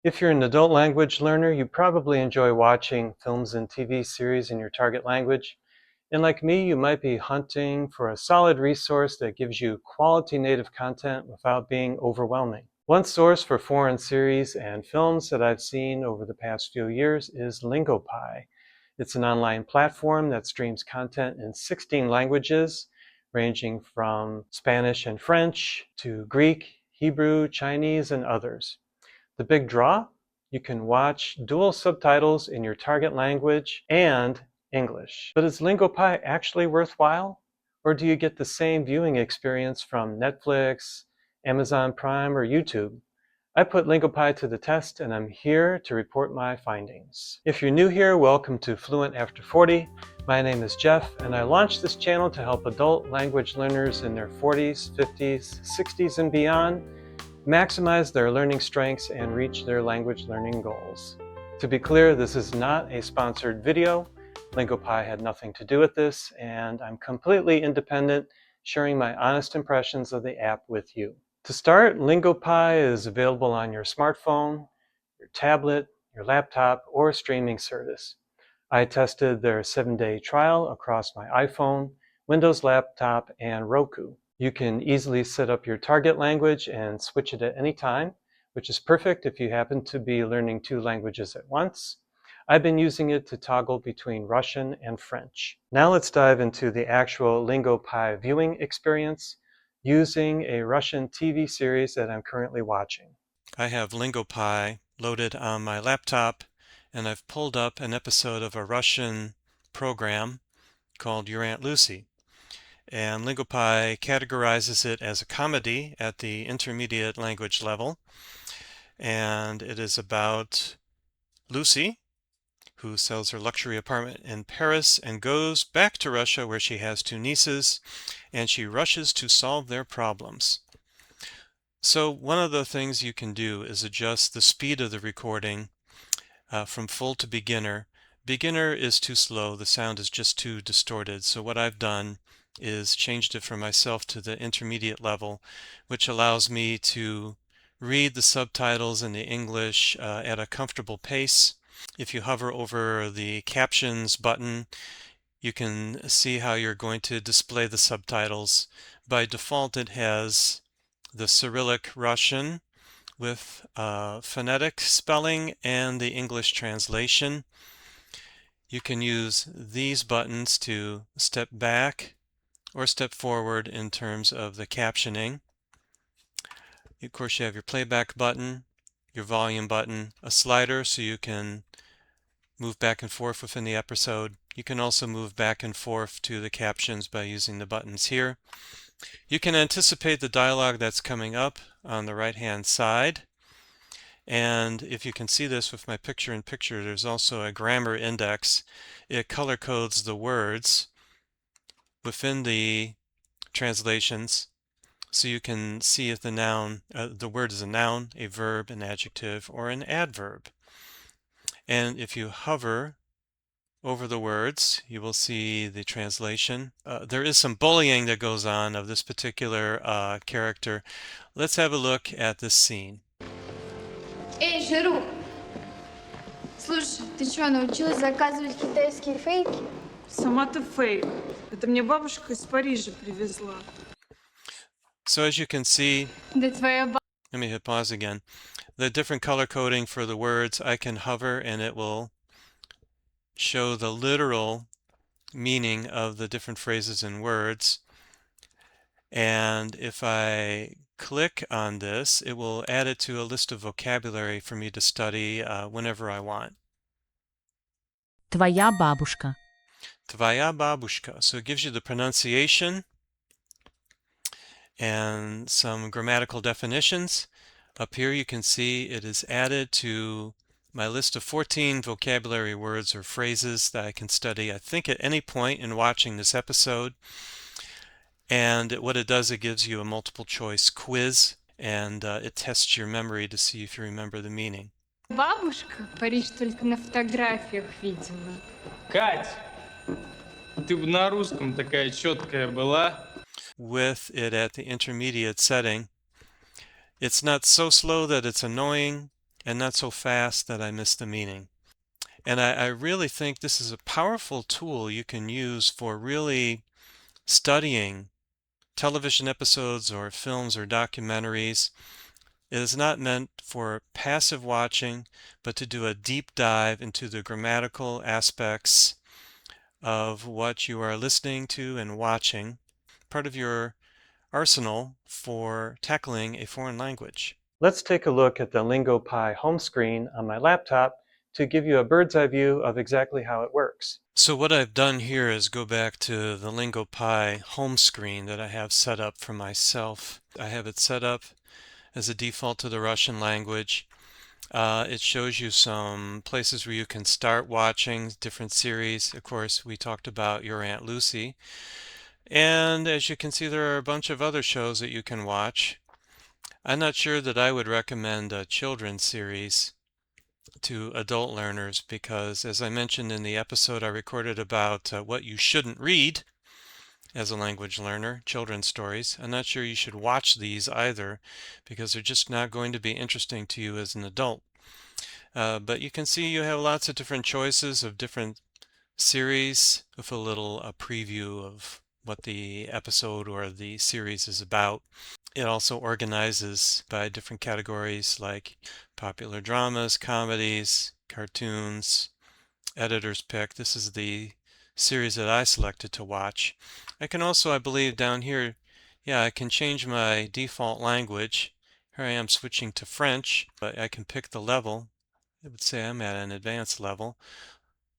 If you're an adult language learner, you probably enjoy watching films and TV series in your target language. And like me, you might be hunting for a solid resource that gives you quality native content without being overwhelming. One source for foreign series and films that I've seen over the past few years is Lingopie. It's an online platform that streams content in 16 languages, ranging from Spanish and French to Greek, Hebrew, Chinese, and others. The big draw? You can watch dual subtitles in your target language and English. But is Lingopie actually worthwhile? Or do you get the same viewing experience from Netflix, Amazon Prime, or YouTube? I put Lingopie to the test and I'm here to report my findings. If you're new here, welcome to Fluent After 40. My name is Jeff and I launched this channel to help adult language learners in their 40s, 50s, 60s, and beyond maximize their learning strengths and reach their language learning goals. To be clear, this is not a sponsored video. Lingopie had nothing to do with this, and I'm completely independent, sharing my honest impressions of the app with you. To start, Lingopie is available on your smartphone, your tablet, your laptop, or streaming service. I tested their 7-day trial across my iPhone, Windows laptop, and Roku. You can easily set up your target language and switch it at any time, which is perfect if you happen to be learning 2 languages at once. I've been using it to toggle between Russian and French. Now let's dive into the actual Lingopie viewing experience using a Russian TV series that I'm currently watching. I have Lingopie loaded on my laptop, and I've pulled up an episode of a Russian program called Your Aunt Lucy. And Lingopie categorizes it as a comedy at the intermediate language level. And it is about Lucy, who sells her luxury apartment in Paris and goes back to Russia where she has 2 nieces, and she rushes to solve their problems. So one of the things you can do is adjust the speed of the recording from full to beginner. Beginner is too slow, the sound is just too distorted. So what I've done is changed it for myself to the intermediate level, which allows me to read the subtitles in the English at a comfortable pace. If you hover over the captions button, you can see how you're going to display the subtitles. By default, it has the Cyrillic Russian with phonetic spelling and the English translation. You can use these buttons to step back or step forward in terms of the captioning. Of course, you have your playback button, your volume button, a slider so you can move back and forth within the episode. You can also move back and forth to the captions by using the buttons here. You can anticipate the dialogue that's coming up on the right-hand side. And if you can see this with my picture-in-picture, there's also a grammar index. It color codes the words within the translations, so you can see if the noun, the word is a noun, a verb, an adjective, or an adverb. And if you hover over the words, you will see the translation. There is some bullying that goes on of this particular character. Let's have a look at this scene. Эй, Жиру! Слушай, ты что, научилась заказывать китайские фейки? Сама ты фейк. Это мне бабушка из Парижа привезла. So as you can see, Да твоя let me hit pause again. The different color coding for the words, I can hover and it will show the literal meaning of the different phrases and words. And if I click on this, it will add it to a list of vocabulary for me to study whenever I want. Твоя бабушка. Твоя бабушка. So it gives you the pronunciation and some grammatical definitions. Up here you can see it is added to my list of 14 vocabulary words or phrases that I can study, I think, at any point in watching this episode. And what it does, it gives you a multiple choice quiz, and it tests your memory to see if you remember the meaning. бабушка Париж только на фотографиях видела. Кать, ты бы на русском такая четкая была. With it at the intermediate setting, it's not so slow that it's annoying, and not so fast that I miss the meaning. And I really think this is a powerful tool you can use for really studying television episodes or films or documentaries. It is not meant for passive watching, but to do a deep dive into the grammatical aspects of what you are listening to and watching, part of your arsenal for tackling a foreign language. Let's take a look at the Lingopie home screen on my laptop to give you a bird's eye view of exactly how it works. So what I've done here is go back to the Lingopie home screen that I have set up for myself. I have it set up as a default to the Russian language. It shows you some places where you can start watching different series. Of course, we talked about Your Aunt Lucy. And as you can see, there are a bunch of other shows that you can watch. I'm not sure that I would recommend a children's series to adult learners because, as I mentioned in the episode I recorded about what you shouldn't read as a language learner, children's stories, I'm not sure you should watch these either because they're just not going to be interesting to you as an adult. But you can see you have lots of different choices of different series with a little preview of what the episode or the series is about. It also organizes by different categories like popular dramas, comedies, cartoons, editor's pick. This is the series that I selected to watch. I can also, I believe, down here, I can change my default language. Here I am switching to French, but I can pick the level. It would say I'm at an advanced level.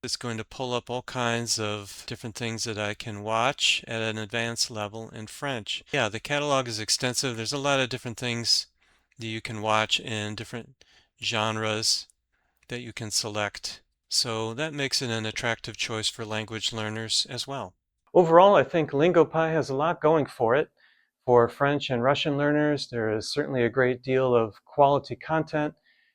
It's going to pull up all kinds of different things that I can watch at an advanced level in French. Yeah, the catalog is extensive. There's a lot of different things that you can watch in different genres that you can select. So that makes it an attractive choice for language learners as well. Overall, I think Lingopie has a lot going for it. For French and Russian learners, there is certainly a great deal of quality content,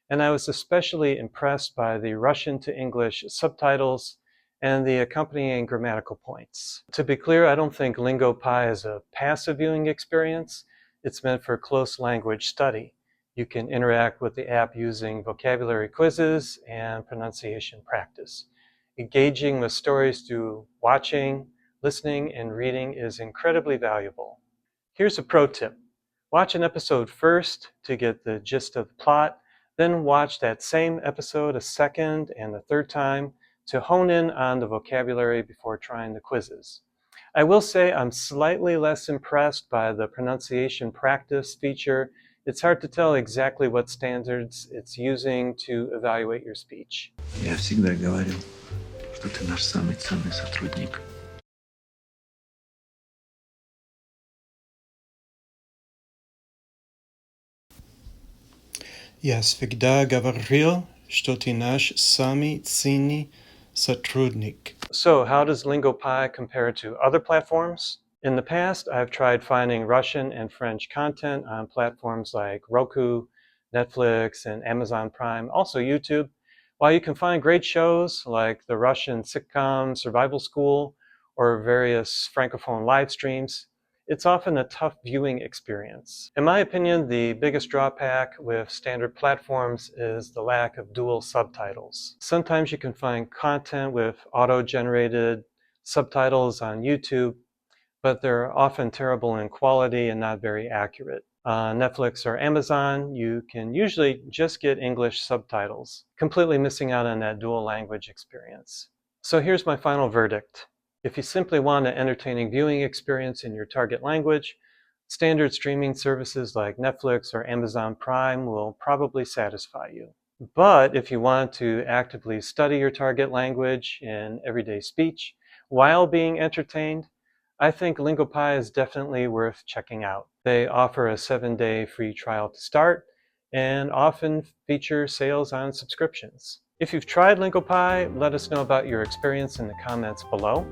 and I was especially impressed by the Russian to English subtitles and the accompanying grammatical points. To be clear, I don't think Lingopie is a passive viewing experience. It's meant for close language study. You can interact with the app using vocabulary quizzes and pronunciation practice. Engaging with stories through watching, listening, and reading is incredibly valuable. Here's a pro tip. Watch an episode first to get the gist of the plot, then watch that same episode a second and a third time to hone in on the vocabulary before trying the quizzes. I will say I'm slightly less impressed by the pronunciation practice feature. It's hard to tell exactly what standards it's using to evaluate your speech. Я всегда говорил, что ты наш самый ценный сотрудник. Я всегда говорил, что ты наш самый ценный сотрудник. So how does Lingopie compare to other platforms? In the past, I've tried finding Russian and French content on platforms like Roku, Netflix, and Amazon Prime, also YouTube. While you can find great shows like the Russian sitcom Survival School or various Francophone live streams, it's often a tough viewing experience. In my opinion, the biggest drawback with standard platforms is the lack of dual subtitles. Sometimes you can find content with auto-generated subtitles on YouTube, but they're often terrible in quality and not very accurate. On Netflix or Amazon, you can usually just get English subtitles, completely missing out on that dual language experience. So here's my final verdict. If you simply want an entertaining viewing experience in your target language, standard streaming services like Netflix or Amazon Prime will probably satisfy you. But if you want to actively study your target language in everyday speech while being entertained, I think Lingopie is definitely worth checking out. They offer a 7-day free trial to start and often feature sales on subscriptions. If you've tried Lingopie, let us know about your experience in the comments below.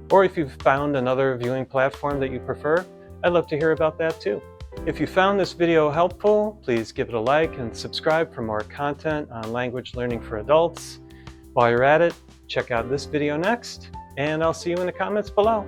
Or if you've found another viewing platform that you prefer, I'd love to hear about that too. If you found this video helpful, please give it a like and subscribe for more content on language learning for adults. While you're at it, check out this video next, and I'll see you in the comments below.